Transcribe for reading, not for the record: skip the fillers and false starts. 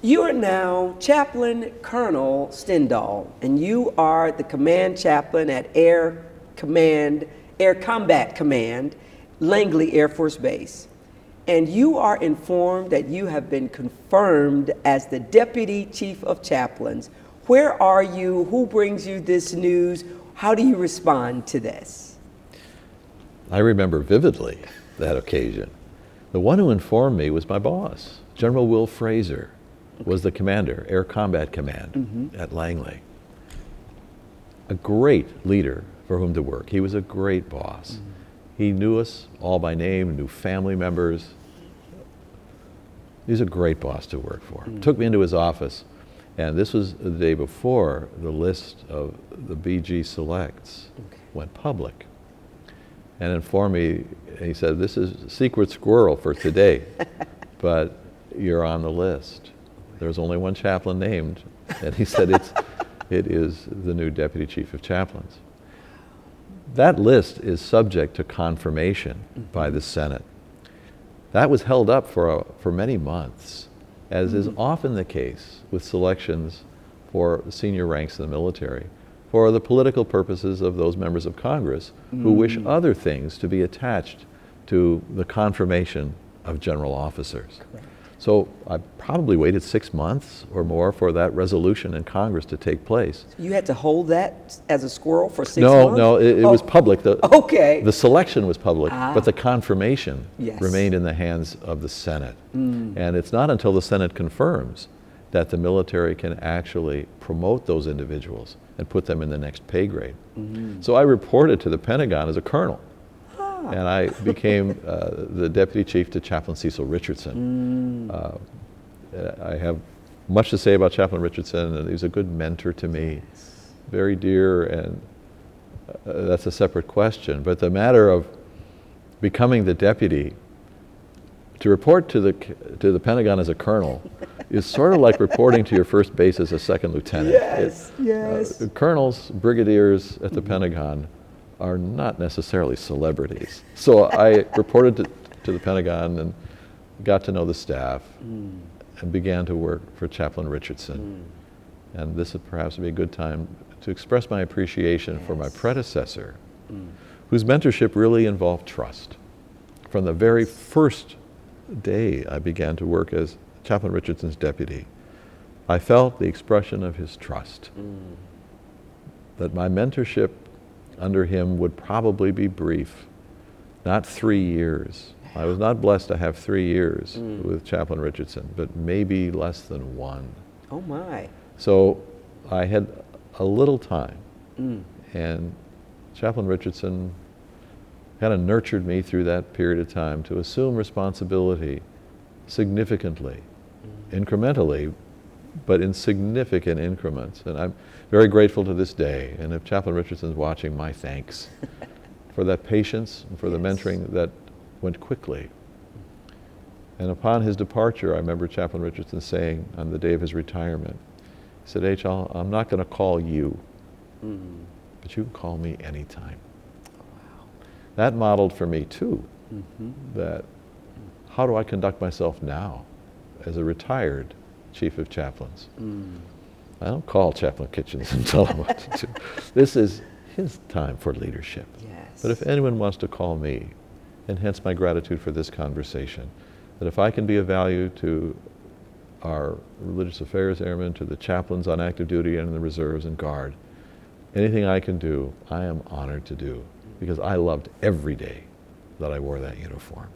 You are now Chaplain Colonel Stendahl, and you are the command chaplain at Air Combat Command, Langley Air Force Base. And you are informed that you have been confirmed as the Deputy Chief of Chaplains. Where are you? Who brings you this news? How do you respond to this? I remember vividly that occasion. The one who informed me was my boss. General Will Fraser was the commander, Air Combat Command at Langley. A great leader for whom to work. He was a great boss. He knew us all by name, knew family members. He was a great boss to work for. Took me into his office, and this was the day before the list of the BG Selects went public. And informed me, he said, "This is secret squirrel for today, but you're on the list." There's only one chaplain named, and he said it is the new Deputy Chief of Chaplains. That list is subject to confirmation by the Senate. That was held up for many months, as is often the case with selections for senior ranks in the military, for the political purposes of those members of Congress who wish other things to be attached to the confirmation of general officers. Correct. So I probably waited 6 months or more for that resolution in Congress to take place. You had to hold that as a squirrel for 6 months? No, it was public. The selection was public, but the confirmation remained in the hands of the Senate. And it's not until the Senate confirms that the military can actually promote those individuals and put them in the next pay grade. So I reported to the Pentagon as a colonel. And I became the Deputy Chief to Chaplain Cecil Richardson. I have much to say about Chaplain Richardson, and he was a good mentor to me, very dear, and that's a separate question. But the matter of becoming the deputy, to report to the Pentagon as a colonel is sort of like reporting to your first base as a second lieutenant. Colonels, brigadiers at the Pentagon are not necessarily celebrities. So I reported to the Pentagon and got to know the staff and began to work for Chaplain Richardson. And this would perhaps be a good time to express my appreciation for my predecessor, whose mentorship really involved trust. From the very first day I began to work as Chaplain Richardson's deputy, I felt the expression of his trust, that my mentorship under him would probably be brief, not 3 years. I was not blessed to have 3 years with Chaplain Richardson, but maybe less than 1. Oh my. So I had a little time, and Chaplain Richardson kind of nurtured me through that period of time to assume responsibility significantly, incrementally, but in significant increments. And I'm very grateful to this day. And if Chaplain Richardson's watching, my thanks for that patience and for the mentoring that went quickly. And upon his departure, I remember Chaplain Richardson saying on the day of his retirement, he said, "H, I'm not going to call you, but you can call me anytime." Wow. That modeled for me too, that how do I conduct myself now as a retired Chief of Chaplains? I don't call Chaplain Kitchens and tell him what to do. This is his time for leadership. But if anyone wants to call me, and hence my gratitude for this conversation, that if I can be of value to our religious affairs airmen, to the chaplains on active duty and in the reserves and guard, anything I can do, I am honored to do, because I loved every day that I wore that uniform.